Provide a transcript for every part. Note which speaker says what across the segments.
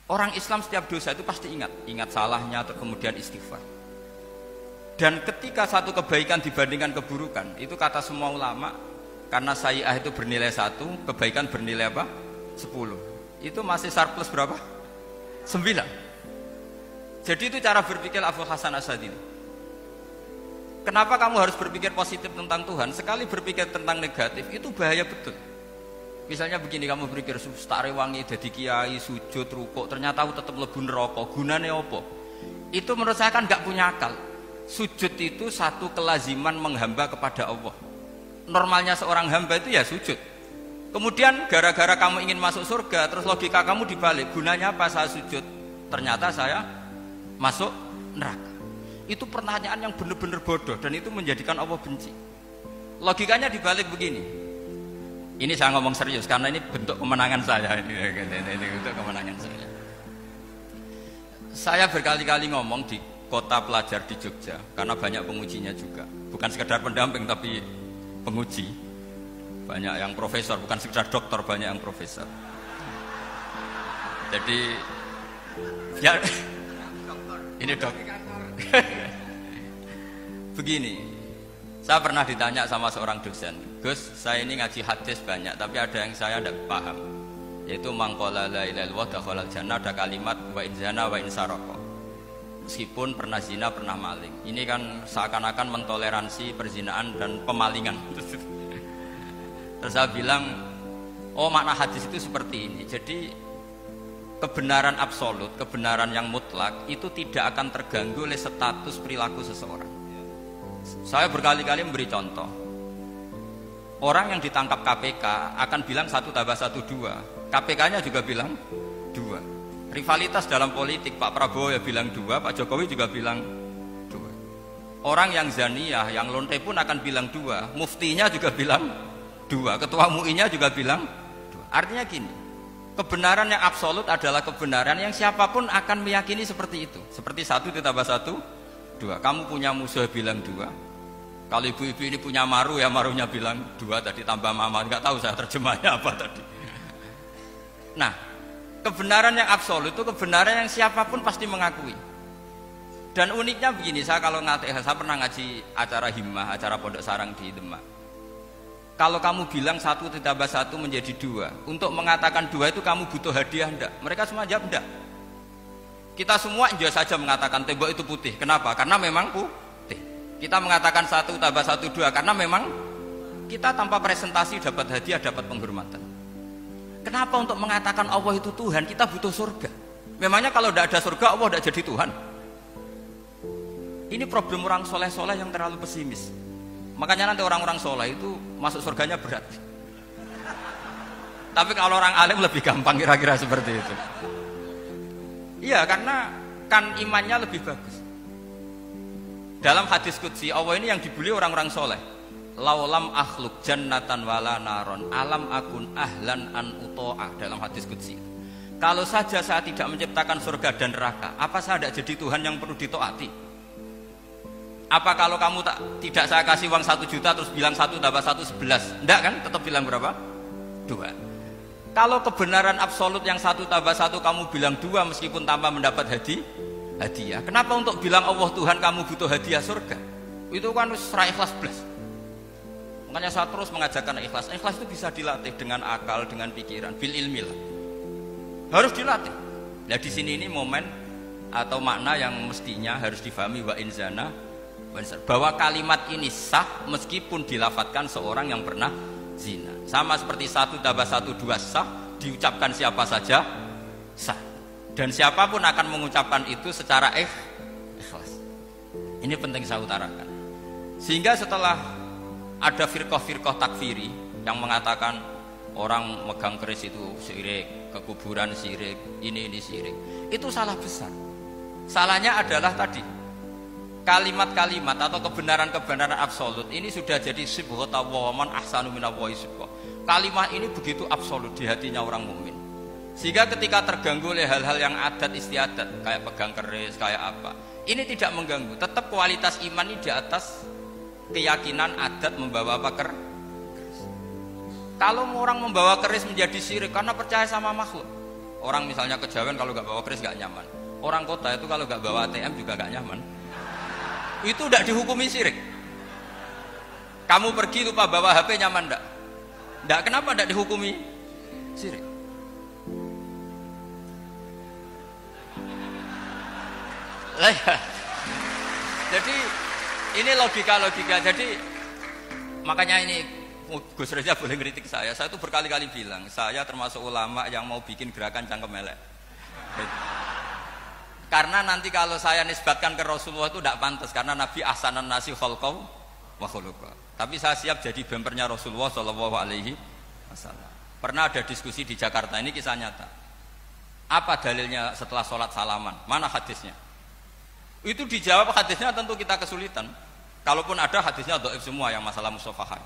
Speaker 1: Orang Islam setiap dosa itu pasti ingat salahnya atau kemudian istighfar. Dan ketika satu kebaikan dibandingkan keburukan, itu kata semua ulama, karena sayyi'ah itu bernilai 1, kebaikan bernilai apa? 10. Itu masih surplus berapa? 9. Jadi itu cara berpikir Abu Hasan Asy'adili. Kenapa kamu harus berpikir positif tentang Tuhan? Sekali berpikir tentang negatif itu bahaya betul. Misalnya begini, kamu berpikir tak rewangi jadi kiai, sujud, rukuk, ternyata aku tetap lebu neraka, gunane apa? Itu menurut saya kan gak punya akal. Sujud itu satu kelaziman menghamba kepada Allah. Normalnya seorang hamba itu ya sujud. Kemudian gara-gara kamu ingin masuk surga, terus logika kamu dibalik, gunanya apa saya sujud? Ternyata saya masuk neraka. Itu pertanyaan yang benar-benar bodoh dan itu menjadikan Allah benci. Logikanya dibalik begini. Ini saya ngomong serius karena ini bentuk kemenangan saya. Ini bentuk kemenangan saya. Saya berkali-kali ngomong di kota pelajar di Jogja karena banyak pengujinya juga. Bukan sekedar pendamping tapi penguji. Banyak yang profesor, bukan sekedar dokter, banyak yang profesor. Jadi ya ini dok. Begini, saya pernah ditanya sama seorang dosen, Gus, saya ini ngaji hadis banyak, tapi ada yang saya tidak paham, yaitu mangkola la ilaha illallah dakhalal jannah, ada kalimat wa in zana wa in saraka. Meskipun pernah zina, pernah maling. Ini kan seakan-akan mentoleransi perzinaan dan pemalingan. Terus saya bilang, oh makna hadis itu seperti ini. Jadi kebenaran absolut, kebenaran yang mutlak itu tidak akan terganggu oleh status perilaku seseorang. Saya berkali-kali memberi contoh. Orang yang ditangkap KPK akan bilang 1 tambah 1 2. KPK-nya juga bilang 2. Rivalitas dalam politik, Pak Prabowo ya bilang 2, Pak Jokowi juga bilang 2. Orang yang zaniyah, yang lonte pun akan bilang 2. Muftinya juga bilang 2. Ketua MUI-nya juga bilang 2. Artinya gini, kebenaran yang absolut adalah kebenaran yang siapapun akan meyakini seperti itu. Seperti 1 ditambah 1 2. Kamu punya musuh bilang 2. Kalau ibu-ibu ini punya maru ya marunya bilang 2 tadi tambah mama. Enggak tahu saya terjemahnya apa tadi. Nah, kebenaran yang absolut itu kebenaran yang siapapun pasti mengakui. Dan uniknya begini, saya kalau saya pernah ngaji acara himmah, acara pondok sarang di Demak. Kalau kamu bilang 1 ditambah 1 menjadi 2, untuk mengatakan 2 itu kamu butuh hadiah enggak? Mereka semua jawab enggak. Kita semua enggak saja mengatakan tembok itu putih. Kenapa? Karena memang putih. Kita mengatakan 1 tambah 1 2 karena memang kita tanpa presentasi dapat hadiah, dapat penghormatan. Kenapa untuk mengatakan Allah itu Tuhan kita butuh surga? Memangnya kalau tidak ada surga Allah tidak jadi Tuhan? Ini problem orang soleh-soleh yang terlalu pesimis. Makanya nanti orang-orang soleh itu masuk surganya berat. Tapi kalau orang alim lebih gampang kira-kira seperti itu. Iya, karena kan imannya lebih bagus. Dalam hadis qudsi Allah ini yang dibuli orang-orang soleh. Laulam akhluk jannatan wala naron alam akun ahlan an uto'ah, dalam hadis qudsi. Kalau saja saya tidak menciptakan surga dan neraka, apa saya tidak jadi Tuhan yang perlu ditaati? Apa kalau kamu tidak saya kasih uang 1 juta terus bilang 1 tambah 1 11? Enggak kan? Tetap bilang berapa? 2. Kalau kebenaran absolut yang 1 tambah 1 kamu bilang 2 meskipun tanpa mendapat hadiah. Kenapa untuk bilang Allah Tuhan kamu butuh hadiah surga? Itu kan serah ikhlas belas. Makanya saya terus mengajarkan ikhlas. Ikhlas itu bisa dilatih dengan akal, dengan pikiran, bil ilmi lah. Harus dilatih. Nah di sini ini momen atau makna yang mestinya harus difahami wa inzana, bahwa kalimat ini sah meskipun dilafatkan seorang yang pernah zina. Sama seperti 1 tambah 1 2 sah, diucapkan siapa saja sah. Dan siapapun akan mengucapkan itu secara ikhlas. Ini penting saya utarakan. Sehingga setelah ada firqah-firqah takfiri yang mengatakan orang megang keris itu syirik, ke kuburan syirik, ini syirik, itu salah besar. Salahnya adalah tadi kalimat-kalimat atau kebenaran-kebenaran absolut ini sudah jadi sibghata wa man ahsanu minallahi sibghah. Kalimat ini begitu absolut di hatinya orang mukmin. Sehingga ketika terganggu oleh hal-hal yang adat istiadat kayak pegang keris, kayak apa, ini tidak mengganggu. Tetap kualitas iman ini di atas keyakinan adat membawa apa keris. Kalau orang membawa keris menjadi syirik karena percaya sama makhluk, Orang misalnya kejawen kalau nggak bawa kris nggak nyaman. Orang kota itu kalau nggak bawa ATM juga nggak nyaman. Itu tidak dihukumi syirik. Kamu pergi lupa bawa HP nyaman ndak? Ndak, kenapa ndak dihukumi syirik? Jadi ini logika. Jadi makanya ini Gus Reza boleh ngeritik saya itu berkali-kali bilang saya termasuk ulama yang mau bikin gerakan cangkem elek. Karena nanti kalau saya nisbatkan ke Rasulullah itu tidak pantas, karena Nabi ahsanan nasi khalqau wa khuluqa. Tapi saya siap jadi bempernya Rasulullah Shallallahu Alaihi Wasallam. Pernah ada diskusi di Jakarta, ini kisah nyata. Apa dalilnya setelah sholat salaman? Mana hadisnya? Itu dijawab hadisnya tentu kita kesulitan. Kalaupun ada hadisnya dhaif semua yang masalah musafahat.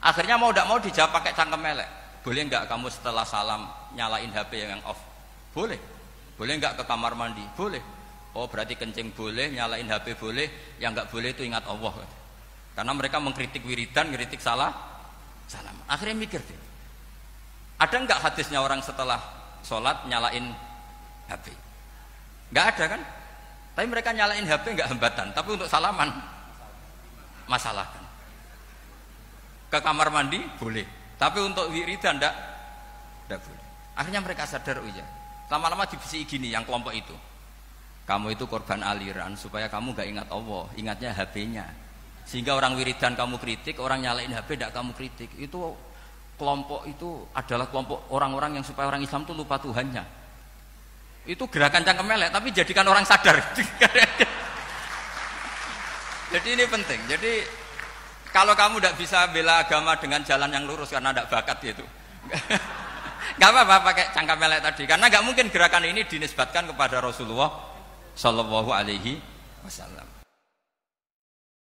Speaker 1: Akhirnya mau tidak mau dijawab pakai cangkem elek. Boleh enggak kamu setelah salam nyalain HP yang off? Boleh. Boleh enggak ke kamar mandi? Boleh. Oh berarti kencing boleh, nyalain HP boleh, yang enggak boleh itu ingat Allah. Karena mereka mengkritik wiridan, kritik salam. Akhirnya mikir deh. Ada enggak hadisnya orang setelah sholat nyalain HP? Enggak ada kan? Tapi mereka nyalain HP enggak hambatan, tapi untuk salaman masalah kan. Ke kamar mandi boleh, tapi untuk wiridan enggak boleh. Akhirnya mereka sadar, oh iya. Lama-lama dibisi gini yang kelompok itu. Kamu itu korban aliran supaya kamu gak ingat Allah, ingatnya HP-nya. Sehingga orang wiridan kamu kritik, orang nyalain HP tidak kamu kritik. Itu kelompok itu adalah kelompok orang-orang yang supaya orang Islam itu lupa Tuhannya. Itu gerakan cangkem elek, tapi jadikan orang sadar. Jadi ini penting. Jadi kalau kamu tidak bisa bela agama dengan jalan yang lurus karena tidak bakat gitu. Gak apa-apa pakai cangkem elek tadi, karena gak mungkin gerakan ini dinisbatkan kepada Rasulullah Shallallahu Alaihi Wasallam.